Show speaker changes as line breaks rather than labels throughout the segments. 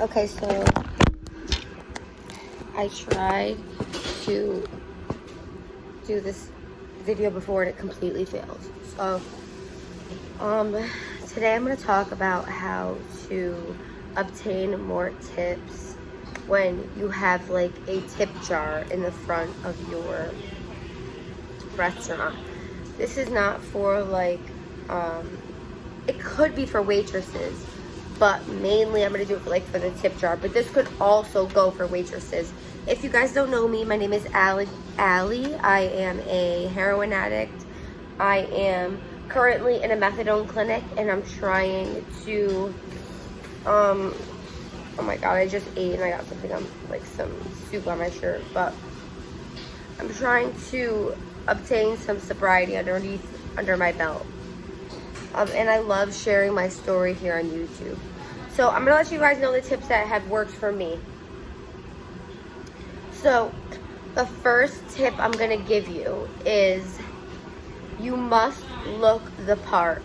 Okay, so I tried to do this video before and it completely failed. So today I'm going to talk about how to obtain more tips when you have like a tip jar in the front of your restaurant. This is not for like it could be for waitresses, but mainly I'm going to do it for the tip jar, but this could also go for waitresses. If you guys don't know me, my name is Allie. I am a heroin addict. I am currently in a methadone clinic, and I'm trying to oh my god, I just ate and I got something on, like some soup on my shirt, but I'm trying to obtain some sobriety under my belt. And I love sharing my story here on YouTube. So I'm gonna let you guys know the tips that have worked for me. So the first tip I'm gonna give you is you must look the part.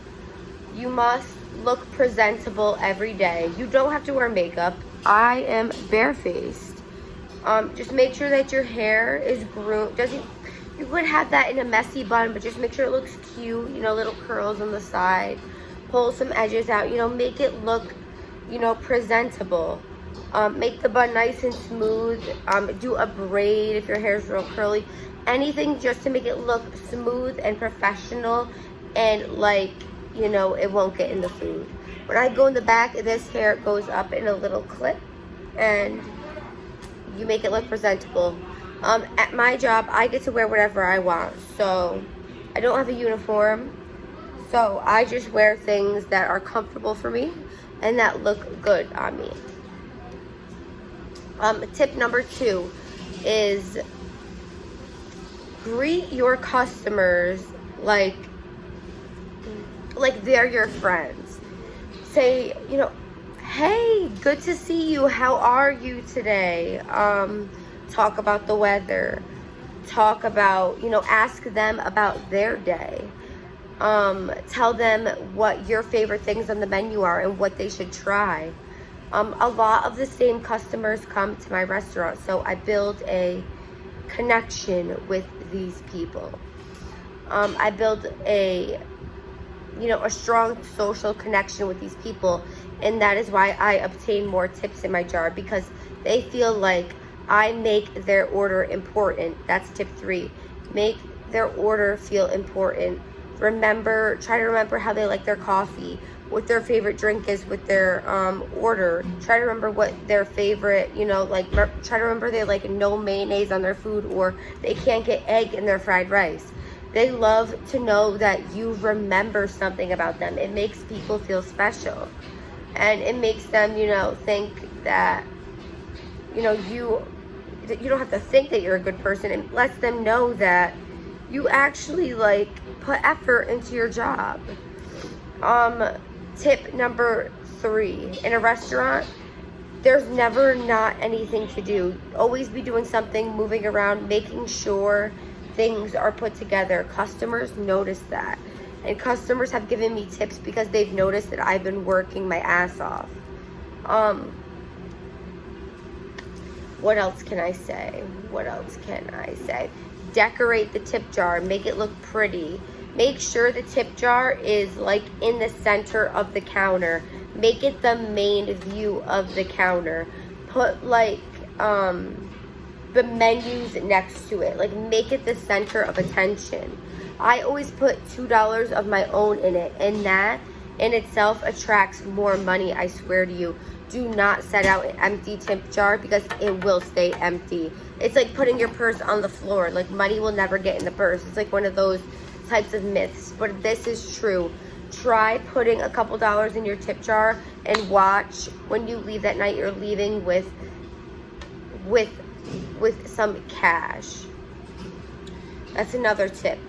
You must look presentable every day. You don't have to wear makeup. I am barefaced. Just make sure that your hair is groomed. You could have that in a messy bun, but just make sure it looks cute, you know, little curls on the side. Pull some edges out, you know, make it look, you know, presentable. Make the bun nice and smooth. Do a braid if your hair is real curly. Anything just to make it look smooth and professional and like, you know, it won't get in the food. When I go in the back, this hair goes up in a little clip and you make it look presentable. At my job, I get to wear whatever I want, so I don't have a uniform, so I just wear things that are comfortable for me and that look good on me. Tip number 2 is greet your customers like they're your friends. Say, you know, hey, good to see you, how are you today? Talk about the weather, talk about, you know, ask them about their day. Tell them what your favorite things on the menu are and what they should try. A lot of the same customers come to my restaurant, so I build a connection with these people. I build a strong social connection with these people, and that is why I obtain more tips in my jar, because they feel like I make their order important. That's tip 3. Make their order feel important. Try to remember how they like their coffee, what their favorite drink is with their order. Try to remember what their favorite, you know, like, try to remember they like no mayonnaise on their food, or they can't get egg in their fried rice. They love to know that you remember something about them. It makes people feel special. And it makes them, you know, think that, you know, you don't have to think that you're a good person. It lets them know that you actually like put effort into your job. Tip number 3, in a restaurant, there's never not anything to do. Always be doing something, moving around, making sure things are put together. Customers notice that. And customers have given me tips because they've noticed that I've been working my ass off. What else can I say? Decorate the tip jar. Make it look pretty. Make sure the tip jar is like in the center of the counter. Make it the main view of the counter. Put like the menus next to it. Like, make it the center of attention. I always put $2 of my own in it, and that in itself attracts more money, I swear to you. Do not set out an empty tip jar, because it will stay empty. It's like putting your purse on the floor. Like, money will never get in the purse. It's like one of those types of myths, but this is true. Try putting a couple dollars in your tip jar and watch when you leave that night, you're leaving with some cash. That's another tip.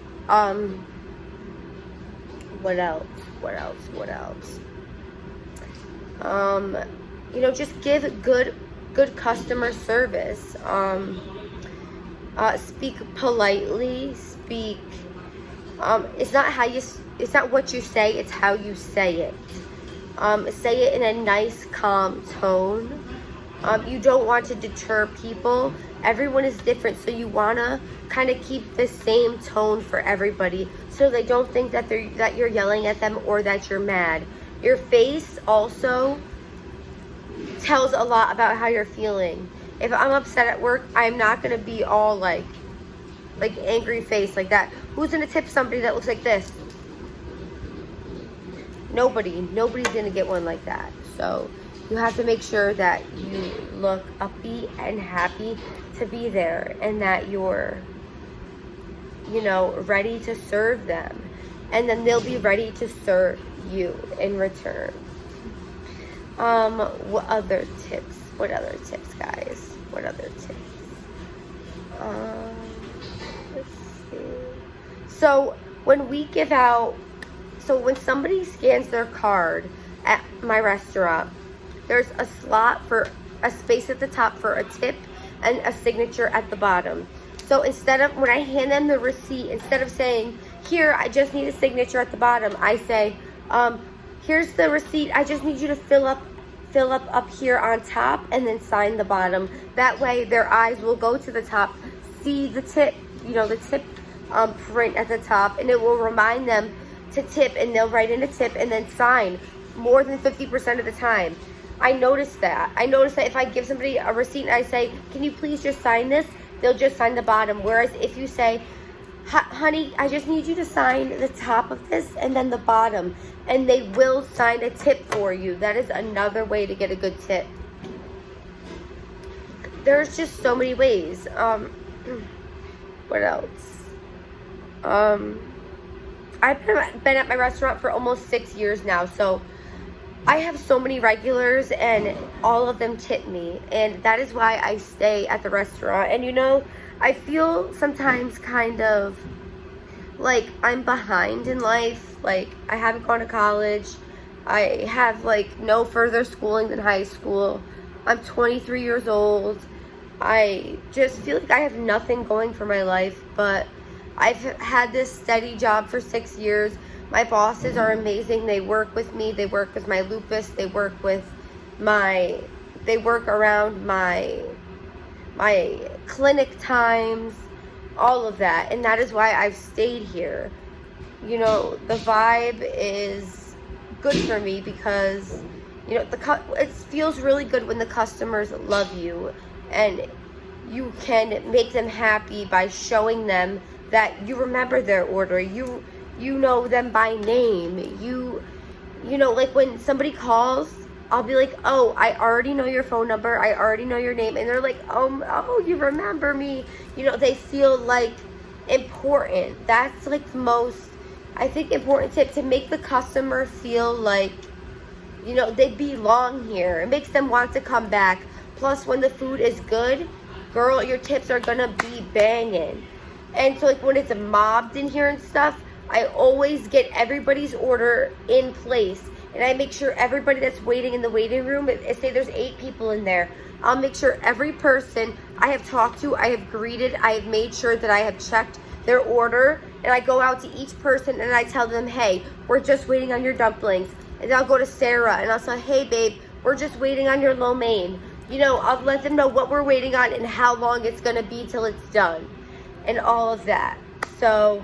What else? You know, just give good customer service. Speak politely. It's not what you say, it's how you say it. Say it in a nice, calm tone. You don't want to deter people. Everyone is different, so you want to kind of keep the same tone for everybody so they don't think that you're yelling at them or that you're mad. Your face also tells a lot about how you're feeling. If I'm upset at work, I'm not going to be all like angry face like that. Who's going to tip somebody that looks like this? Nobody's going to get one like that. So you have to make sure that you look upbeat and happy to be there, and that you're, ready to serve them. And then they'll be ready to serve you in return. What other tips, guys? What other tips? Let's see. So when we give out, when somebody scans their card at my restaurant, there's a slot for a space at the top for a tip and a signature at the bottom. So instead of, when I hand them the receipt, instead of saying, here, I just need a signature at the bottom, I say, here's the receipt, I just need you to fill up here on top and then sign the bottom. That way their eyes will go to the top, see the tip, the tip print at the top, and it will remind them to tip, and they'll write in a tip and then sign more than 50% of the time. I noticed that if I give somebody a receipt and I say, can you please just sign this, they'll just sign the bottom. Whereas if you say, honey, I just need you to sign the top of this and then the bottom, and they will sign a tip for you. That is another way to get a good tip. There's just so many ways. What else? I've been at my restaurant for almost 6 years now, so I have so many regulars, and all of them tip me, and that is why I stay at the restaurant. And I feel sometimes kind of like I'm behind in life. Like, I haven't gone to college. I have no further schooling than high school. I'm 23 years old. I just feel like I have nothing going for my life, but I've had this steady job for 6 years. My bosses are amazing. They work with me. They work with my lupus. They work around my clinic times, all of that. And that is why I've stayed here. The vibe is good for me because, it feels really good when the customers love you, and you can make them happy by showing them that you remember their order. You know them by name. Like when somebody calls, I'll be like, oh, I already know your phone number. I already know your name. And they're like, oh, you remember me. They feel important. That's the most, I think, important tip, to make the customer feel like, they belong here. It makes them want to come back. Plus, when the food is good, girl, your tips are gonna be banging. And so when it's mobbed in here and stuff, I always get everybody's order in place, and I make sure everybody that's waiting in the waiting room, say there's 8 people in there, I'll make sure every person I have talked to, I have greeted, I have made sure that I have checked their order, and I go out to each person and I tell them, hey, we're just waiting on your dumplings. And then I'll go to Sarah and I'll say, hey babe, we're just waiting on your lo mein. I'll let them know what we're waiting on and how long it's gonna be till it's done, and all of that. So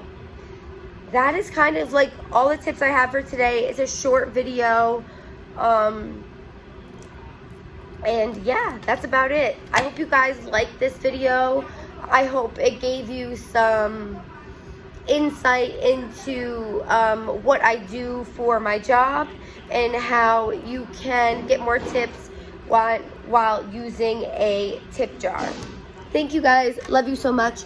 that is kind of all the tips I have for today. It's a short video. And yeah, that's about it. I hope you guys liked this video. I hope it gave you some insight into what I do for my job and how you can get more tips while using a tip jar. Thank you guys. Love you so much.